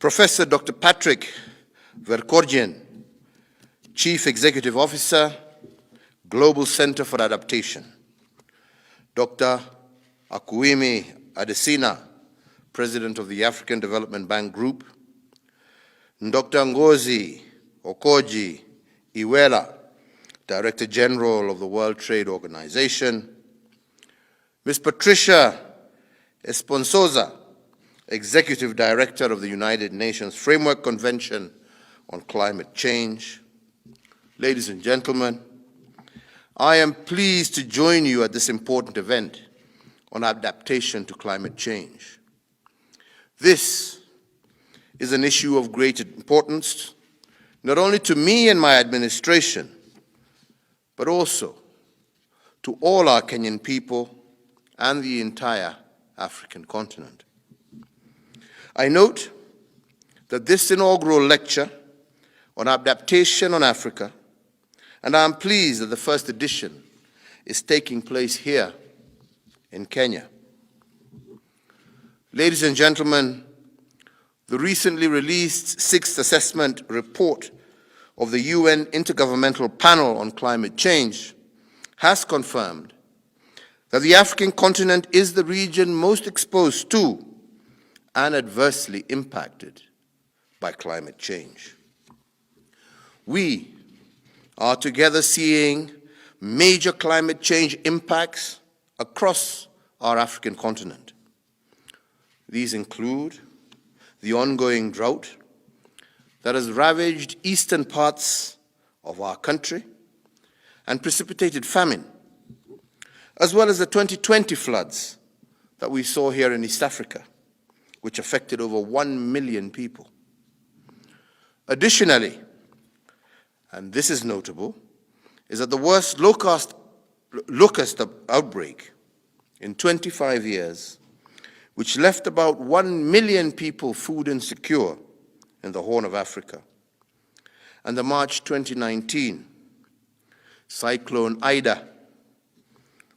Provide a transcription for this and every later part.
Professor Dr. Patrick Verkorjian, Chief Executive Officer, Global Center for Adaptation. Dr. Akuimi Adesina, President of the African Development Bank Group. Dr. Ngozi Okoji Iweala, Director General of the World Trade Organization. Ms. Patricia Esponsoza, Executive Director of the United Nations Framework Convention on Climate Change. Ladies and gentlemen, I am pleased to join you at this important event on adaptation to climate change. This is an issue of great importance, not only to me and my administration, but also to all our Kenyan people and the entire African continent. I note that this inaugural lecture on adaptation on Africa, and I am pleased that the first edition is taking place here in Kenya. Ladies and gentlemen, the recently released sixth assessment report of the UN Intergovernmental Panel on Climate Change has confirmed that the African continent is the region most exposed to and adversely impacted by climate change. We are together seeing major climate change impacts across our African continent. These include the ongoing drought that has ravaged eastern parts of our country and precipitated famine, as well as the 2020 floods that we saw here in East Africa, which affected over 1 million people. Additionally, and this is notable, is that the worst locust outbreak in 25 years, which left about 1 million people food insecure in the Horn of Africa, and the March 2019 Cyclone Ida,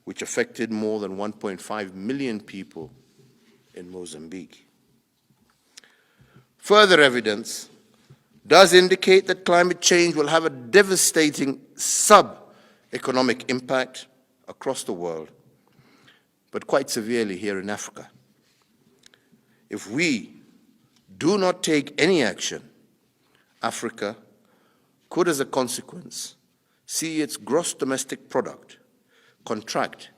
which affected more than 1.5 million people in Mozambique. Further evidence does indicate that climate change will have a devastating sub-economic impact across the world, but quite severely here in Africa. If we do not take any action, Africa could, as a consequence, see its gross domestic product contract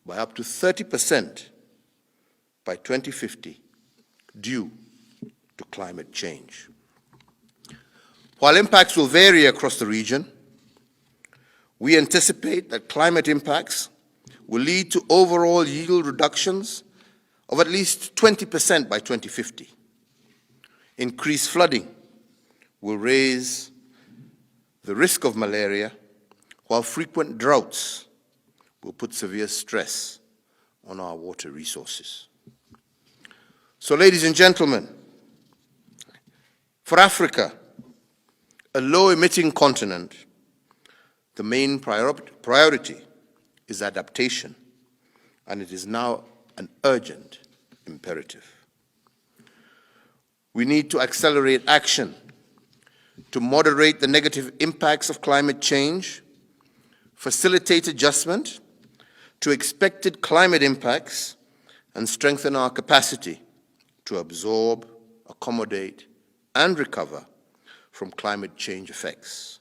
by up to 30% by 2050 due to climate change. While impacts will vary across the region, we anticipate that climate impacts will lead to overall yield reductions of at least 20% by 2050. Increased flooding will raise the risk of malaria, while frequent droughts will put severe stress on our water resources. So, ladies and gentlemen, for Africa, a low-emitting continent, the main priority is adaptation, and it is now an urgent imperative. We need to accelerate action to moderate the negative impacts of climate change, facilitate adjustment to expected climate impacts, and strengthen our capacity to absorb, accommodate, and recover from climate change effects.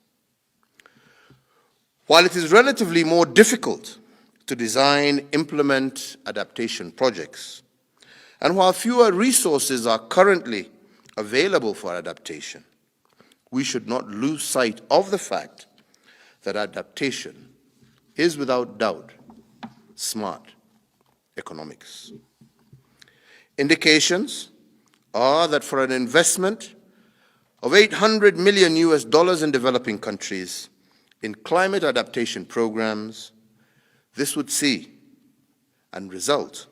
While it is relatively more difficult to design, implement adaptation projects, and while fewer resources are currently available for adaptation, we should not lose sight of the fact that adaptation is without doubt smart economics. Indications are that for an investment of $800 million in developing countries in climate adaptation programs, this would see and result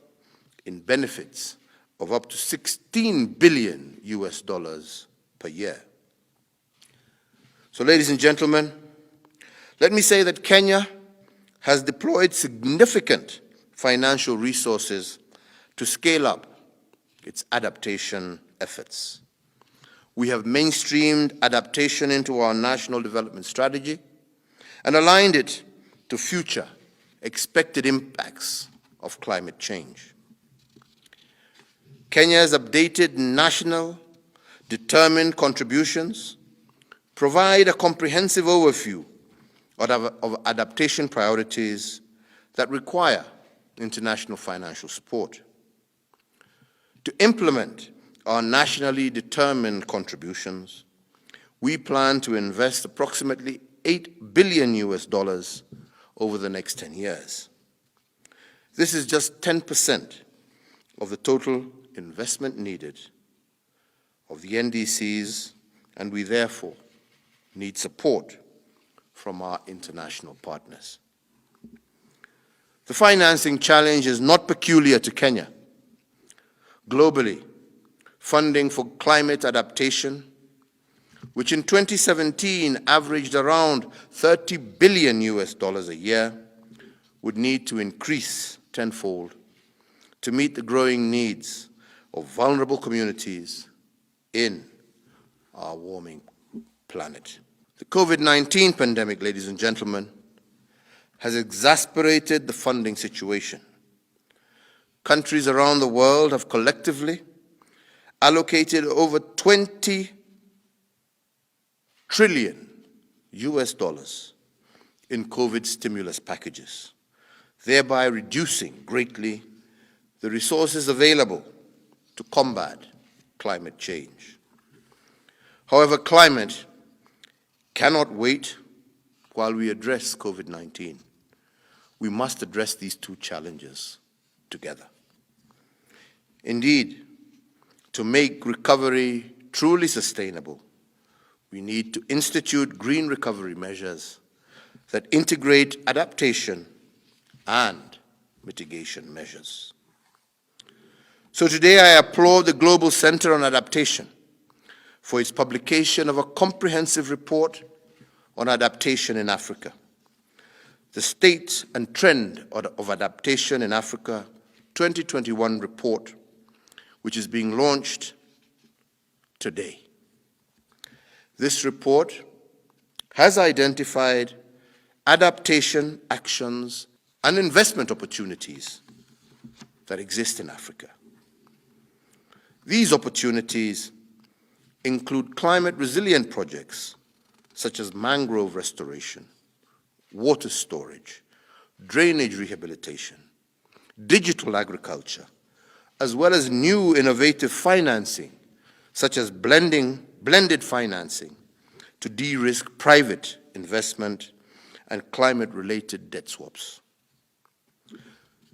in benefits of up to $16 billion per year. So, ladies and gentlemen, let me say that Kenya has deployed significant financial resources to scale up its adaptation efforts. We have mainstreamed adaptation into our national development strategy and aligned it to future expected impacts of climate change. Kenya's updated national determined contributions provide a comprehensive overview of adaptation priorities that require international financial support. To implement our nationally determined contributions, we plan to invest approximately $8 billion over the next 10 years. This is just 10% of the total investment needed of the NDCs, and we therefore need support from our international partners. The financing challenge is not peculiar to Kenya. Globally, funding for climate adaptation, which in 2017 averaged around $30 billion a year, would need to increase tenfold to meet the growing needs of vulnerable communities in our warming planet. The COVID-19 pandemic, ladies and gentlemen, has exacerbated the funding situation. Countries around the world have collectively allocated over $20 trillion in COVID stimulus packages, thereby reducing greatly the resources available to combat climate change. However, climate cannot wait while we address COVID-19. We must address these two challenges together. Indeed, to make recovery truly sustainable, we need to institute green recovery measures that integrate adaptation and mitigation measures. So today I applaud the Global Center on Adaptation for its publication of a comprehensive report on adaptation in Africa. The State and Trend of Adaptation in Africa 2021 report, which is being launched today. This report has identified adaptation actions and investment opportunities that exist in Africa. These opportunities include climate resilient projects such as mangrove restoration, water storage, drainage rehabilitation, digital agriculture, as well as new innovative financing such as blended financing to de-risk private investment and climate-related debt swaps.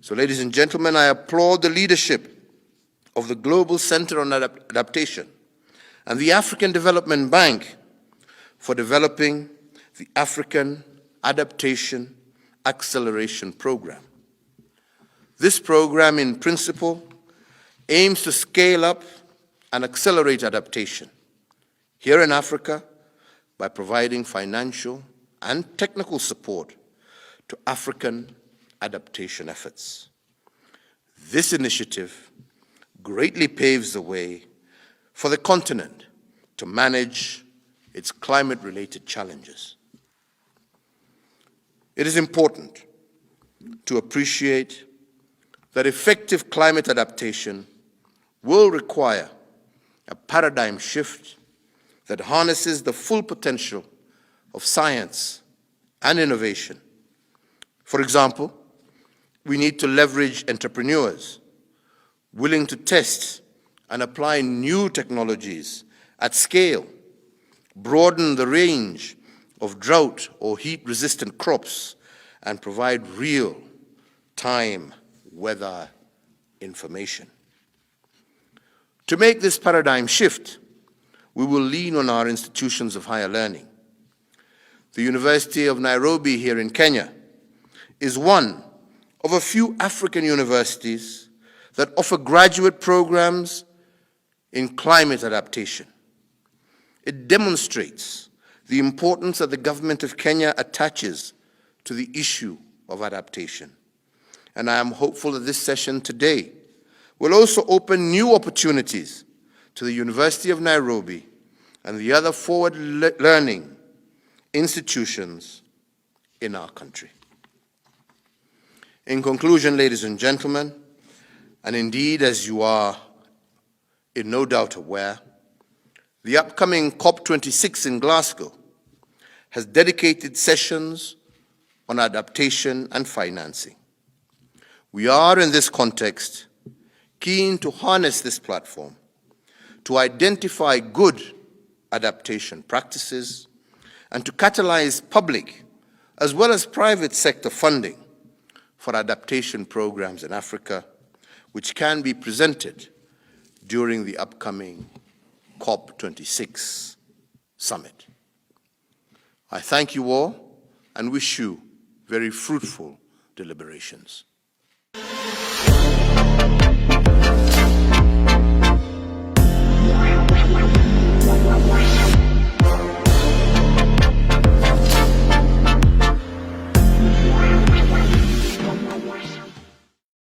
So, ladies and gentlemen, I applaud the leadership of the Global Center on Adaptation and the African Development Bank for developing the African Adaptation Acceleration Program. This program, in principle, aims to scale up and accelerate adaptation here in Africa by providing financial and technical support to African adaptation efforts. This initiative greatly paves the way for the continent to manage its climate-related challenges. It is important to appreciate that effective climate adaptation will require a paradigm shift that harnesses the full potential of science and innovation. For example, we need to leverage entrepreneurs willing to test and apply new technologies at scale, broaden the range of drought or heat-resistant crops, and provide real-time weather information. To make this paradigm shift, we will lean on our institutions of higher learning. The University of Nairobi here in Kenya is one of a few African universities that offer graduate programs in climate adaptation. It demonstrates the importance that the government of Kenya attaches to the issue of adaptation. And I am hopeful that this session today will also open new opportunities to the University of Nairobi and the other forward-learning institutions in our country. In conclusion, ladies and gentlemen, and indeed as you are in no doubt aware, the upcoming COP26 in Glasgow has dedicated sessions on adaptation and financing. We are, in this context, keen to harness this platform to identify good adaptation practices and to catalyze public as well as private sector funding for adaptation programs in Africa, which can be presented during the upcoming COP26 summit. I thank you all and wish you very fruitful deliberations.